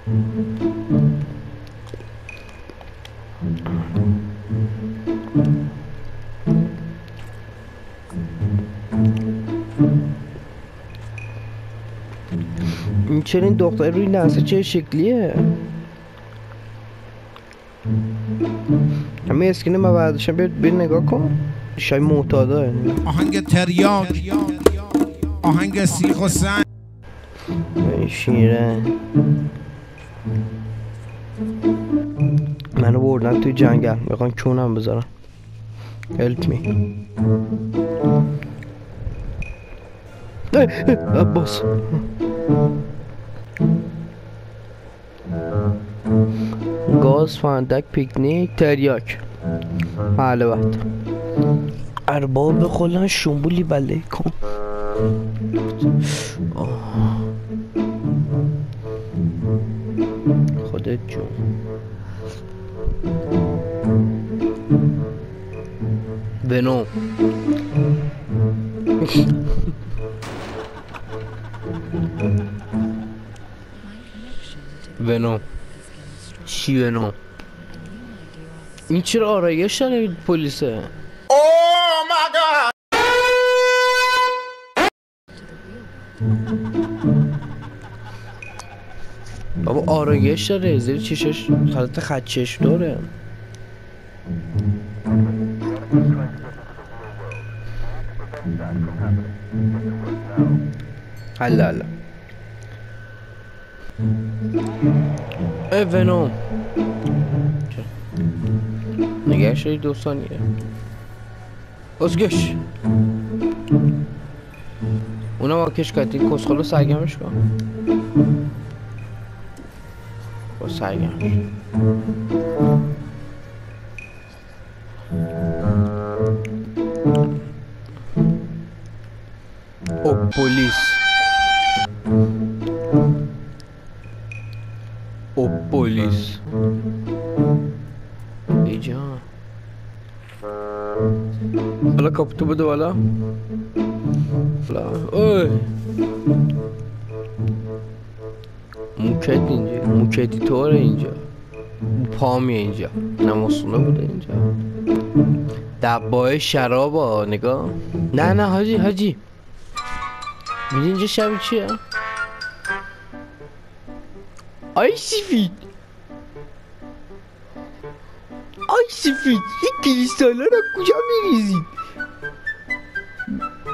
این چرا این دختر روی لحظه چه شکلیه؟ همه اسکینه ما برداشتم بیر نگاه کن. شای معتاده آهنگ تریاک، آهنگ سیخ و سنگ، شیره منو بردن توی جنگل میخوان کونم بذارن. help me عباس. گاز، فندک، پیکنیک، تریاک، حلوت. ارباب خلن شنبولی بله کن. خودت جون. ونوم ونوم چی ونوم؟ این چرا آرایش داره پلیسه؟ بابا آرایش داره، زیر چشش حالت خط چشم داره. حالا ونوم نگه شدی 2 ثانیه ازگش اونم آکش کردی کسخالو سرگمش کن با سرگمش. او پلیس او پلیس ایجا حالا کاپتو بده بالا اوی موکت اینجا موکتی طوره اینجا پامیه اینجا نماسونه بوده اینجا دبای شراب ها نگاه نه حاجی میدی اینجا شبیه چیه؟ آی سفید این کریستالا را کجا میریزید؟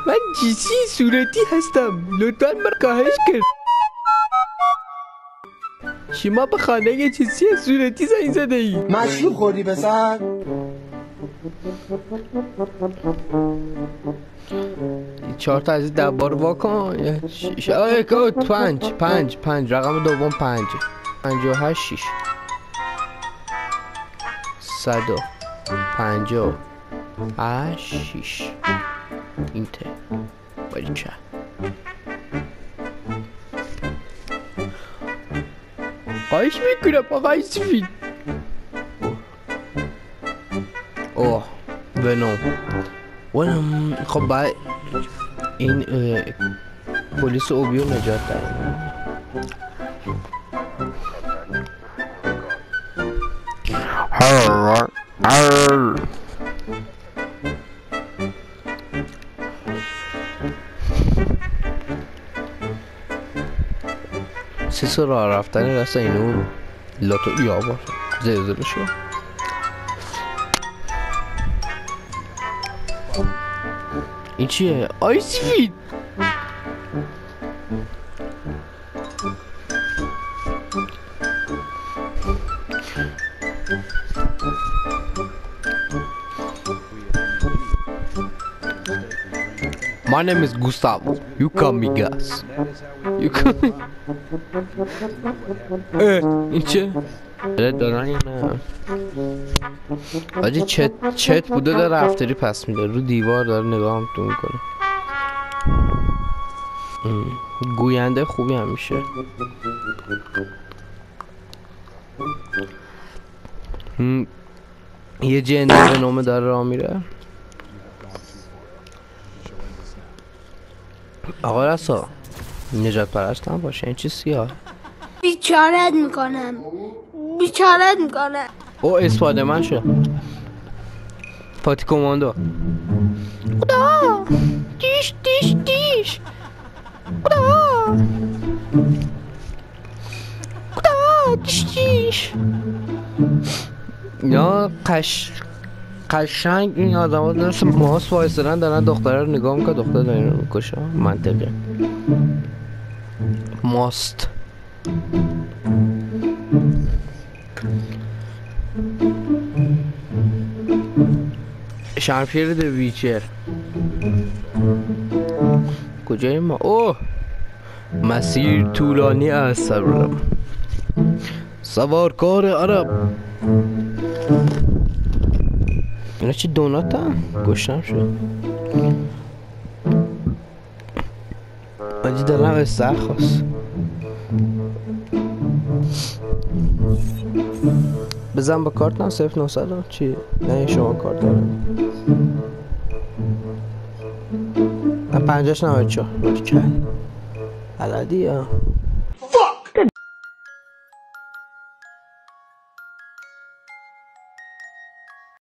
من جیسی صورتی هستم لطفاً من خواهش کرد شما به خانه جیسی صورتی زنگ زده ای مشروب خوردی پسر؟ 4 تا از این دبار واکن 5 رقم دوم 5 58 6 158 6 این ته باریکه خواهش میکنم آقای سفید. اوه ونوم خب باید این پلیس اوبیو نجات داریم. سه راه رفتن راست اینو لاتو یا با زلزله شو این چیه؟ آی سفید My name is Gustavo. You call me Gus. You call me... این چه؟ دارن یا نه؟ آجی چت بوده داره افتری پس میده رو دیوار داره نگاه هم تو میکنه. گوینده خوبی هم میشه. یه جنده به نام داره راه میره. آقا رسا نجات پرست هم باشه این چی سیاه بیچارت میکنم بیچارت میکنم. او اسپایدرمن شد. پاتی کماندو. خدا دیش دیش دیش. خدا خدا دیش دیش. یا قشنگ این آدم ها درست ماست وایسترن دارن دختره رو نگاه میکنه، دختره دارن رو میکشه. منطقه ماست. شمشیر د ویچر کجای ما؟ اوه مسیر طولانی است صبرم. سوارکار عرب. اینا چی دونات هم؟ گشتم شد. آجی دلم استخ خواست. بزن با کارت نه 0900 چی؟ نه شما کارت دارم. من 50 94 بلدی یا